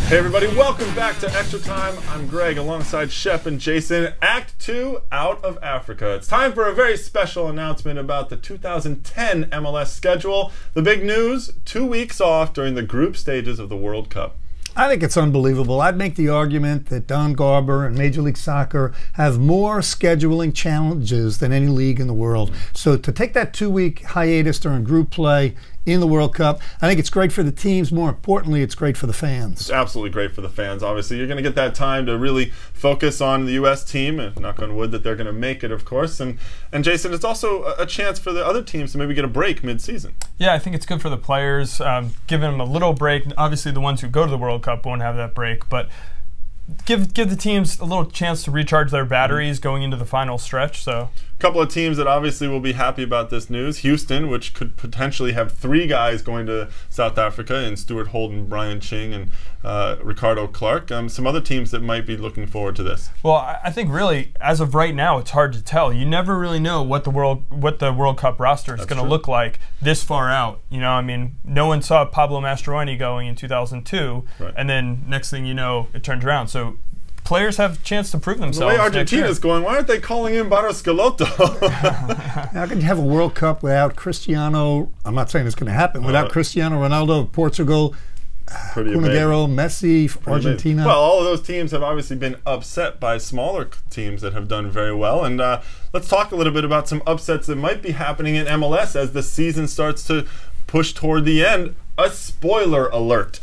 Hey everybody, welcome back to Extra Time. I'm Greg alongside Shep and Jason. Act 2, Out of Africa. It's time for a very special announcement about the 2010 MLS schedule. The big news, 2 weeks off during the group stages of the World Cup. I think it's unbelievable. I'd make the argument that Don Garber and Major League Soccer have more scheduling challenges than any league in the world. So to take that 2-week hiatus during group play in the World Cup, I think it's great for the teams. More importantly, it's great for the fans. It's absolutely great for the fans. Obviously, you're going to get that time to really focus on the U.S. team, and knock on wood that they're going to make it, of course. And Jason, it's also a chance for the other teams to maybe get a break mid-season. Yeah, I think it's good for the players, giving them a little break. Obviously, the ones who go to the World Cup won't have that break, but give the teams a little chance to recharge their batteries going into the final stretch. So a couple of teams that obviously will be happy about this news. Houston, which could potentially have 3 guys going to South Africa, and Stuart Holden, Brian Ching, and Ricardo Clark. Some other teams that might be looking forward to this. Well, I think really, as of right now, it's hard to tell. You never really know what the World Cup roster is going to look like this far out. You know, I mean, no one saw Pablo Mastroeni going in 2002, right, and then next thing you know, it turns around. So players have a chance to prove themselves. The way Argentina's going, why aren't they calling in Barros Schelotto? How can you have a World Cup without Cristiano? I'm not saying it's going to happen. Without Cristiano Ronaldo of Portugal, Cunagüero, Messi, Argentina. Well, all of those teams have obviously been upset by smaller teams that have done very well. And let's talk a little bit about some upsets that might be happening in MLS as the season starts to push toward the end. A spoiler alert.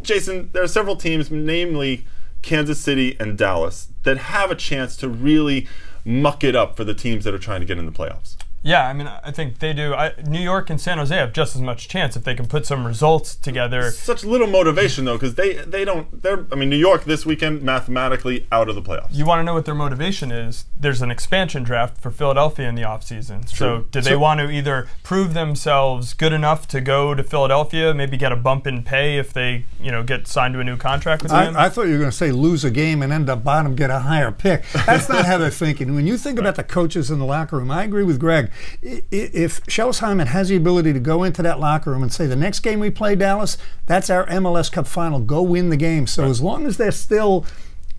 Jason, there are several teams, namely Kansas City and Dallas, that have a chance to really muck it up for the teams that are trying to get in the playoffs. Yeah, I mean, I think they do. New York and San Jose have just as much chance if they can put some results together. Such little motivation, though, because they don't. I mean, New York this weekend mathematically out of the playoffs. You want to know what their motivation is? There's an expansion draft for Philadelphia in the offseason. So do they want to either prove themselves good enough to go to Philadelphia, maybe get a bump in pay if they get signed to a new contract with them? I thought you were going to say lose a game and end up bottom, get a higher pick. That's not how they're thinking. When you think about the coaches in the locker room, I agree with Greg. If Schellesheimer has the ability to go into that locker room and say, the next game we play Dallas, that's our MLS Cup final, go win the game. So as long as they're still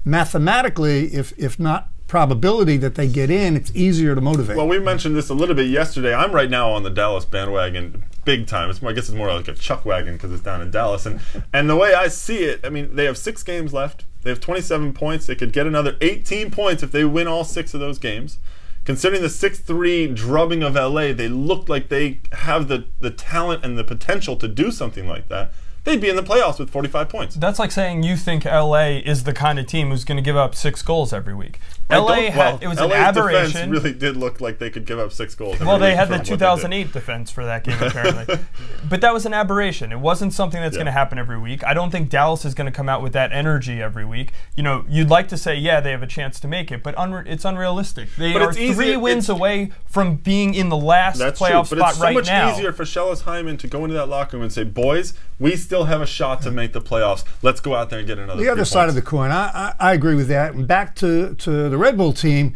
mathematically, if not probability that they get in, it's easier to motivate. Well, we mentioned this a little bit yesterday. I'm right now on the Dallas bandwagon big time. I guess it's more like a chuck wagon because it's down in Dallas. And the way I see it, I mean, they have 6 games left. They have 27 points. They could get another 18 points if they win all 6 of those games. Considering the 6-3 drubbing of LA, they look like they have the talent and the potential to do something like that. They'd be in the playoffs with 45 points. That's like saying you think LA is the kind of team who's going to give up 6 goals every week. It was an aberration. Defense really did look like they could give up 6 goals. Well, they had the 2008 defense for that game, apparently. But that was an aberration. It wasn't something that's going to happen every week. I don't think Dallas is going to come out with that energy every week. You know, you'd like to say, yeah, they have a chance to make it, but it's unrealistic. They are 3 wins away from being in the last playoff spot right now. It's so much easier for Schellesheimer to go into that locker room and say, boys, we still have a shot to make the playoffs. Let's go out there and get another. The other side of the coin, I agree with that. And back to the Red Bull team,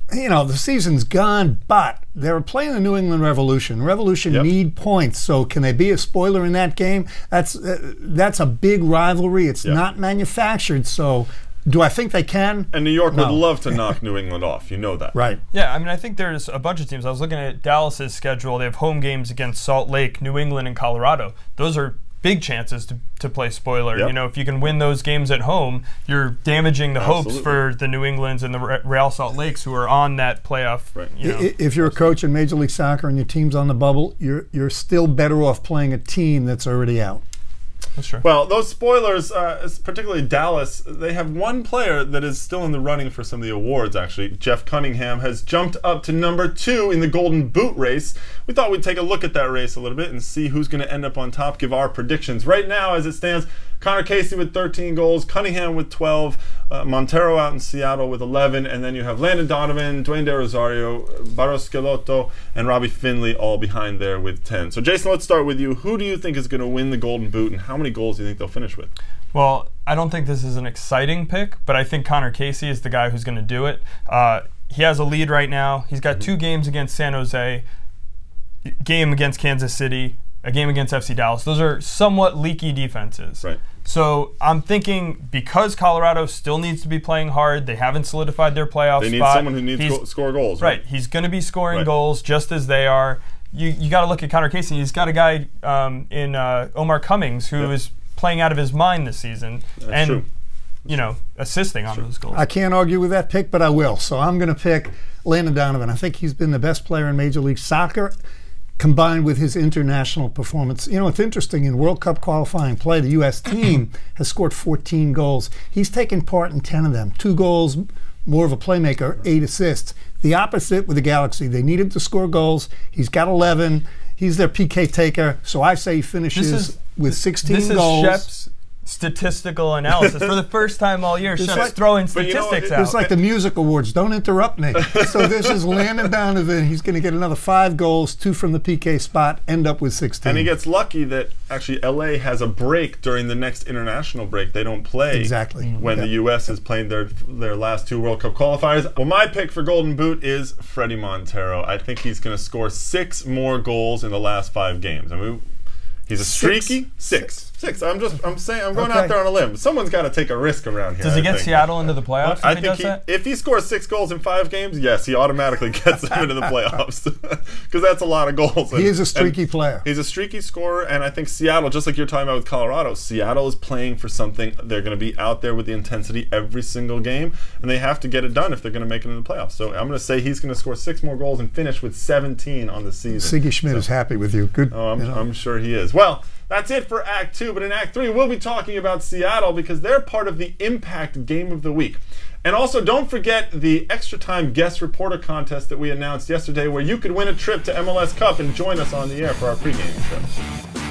the season's gone, but they're playing the New England Revolution. Revolution need points, so can they be a spoiler in that game? That's a big rivalry. It's not manufactured, so do I think they can? And New York would love to knock New England off. You know that. Right. Yeah, I mean, I think there's a bunch of teams. I was looking at Dallas's schedule. They have home games against Salt Lake, New England, and Colorado. Those are big chances to play spoiler. If you can win those games at home, you're damaging the hopes for the New Englands and the Real Salt Lakes who are on that playoff. Right. If you're a coach in Major League Soccer and your team's on the bubble, you're still better off playing a team that's already out. That's true. Well, those spoilers, particularly Dallas, they have one player that is still in the running for some of the awards, actually. Jeff Cunningham has jumped up to #2 in the Golden Boot race. We thought we'd take a look at that race a little bit and see who's going to end up on top, give our predictions. Right now, as it stands, Connor Casey with 13 goals, Cunningham with 12, Montero out in Seattle with 11, and then you have Landon Donovan, Dwayne De Rosario, Barros Schelotto, and Robbie Finley all behind there with 10. So Jason, let's start with you. Who do you think is going to win the Golden Boot, and how many goals do you think they'll finish with? Well, I don't think this is an exciting pick, but I think Connor Casey is the guy who's going to do it. He has a lead right now. He's got 2 games against San Jose, game against Kansas City, a game against FC Dallas. Those are somewhat leaky defenses. Right. So I'm thinking because Colorado still needs to be playing hard, they haven't solidified their playoff spot. They need someone who needs to score goals. Right. He's going to be scoring goals just as they are. You got to look at Connor Casey. He's got a guy in Omar Cummings who is playing out of his mind this season. That's true. You know, assisting on those goals. I can't argue with that pick, but I will. So I'm going to pick Landon Donovan. I think he's been the best player in Major League Soccer, combined with his international performance. You know, it's interesting, in World Cup qualifying play, the U.S. team has scored 14 goals. He's taken part in 10 of them. 2 goals, more of a playmaker, 8 assists. The opposite with the Galaxy. They need him to score goals. He's got 11. He's their PK taker. So I say he finishes with 16 goals. This is Shep's statistical analysis. For the first time all year, Shep's throwing statistics out. It's like the music awards. Don't interrupt me. So this is Landon Donovan. He's going to get another 5 goals, 2 from the PK spot, end up with 16. And he gets lucky that actually LA has a break during the next international break. They don't play when the U.S. is playing their last 2 World Cup qualifiers. Well, my pick for Golden Boot is Freddie Montero. I think he's going to score 6 more goals in the last 5 games. I mean, he's a streaky 6. I'm going out there on a limb. Someone's got to take a risk around here. Does he get Seattle into the playoffs? I think if he scores 6 goals in 5 games, yes, he automatically gets them into the playoffs because that's a lot of goals. He is a streaky player. He's a streaky scorer, and I think Seattle, just like you're talking about with Colorado, Seattle is playing for something. They're going to be out there with the intensity every single game, and they have to get it done if they're going to make it into the playoffs. So I'm going to say he's going to score 6 more goals and finish with 17 on the season. Siggy Schmidt is happy with you. Good. Oh, I'm sure he is. Well, that's it for Act 2, but in Act 3, we'll be talking about Seattle because they're part of the Impact Game of the Week. And also, don't forget the Extra Time Guest Reporter Contest that we announced yesterday where you could win a trip to MLS Cup and join us on the air for our pregame show.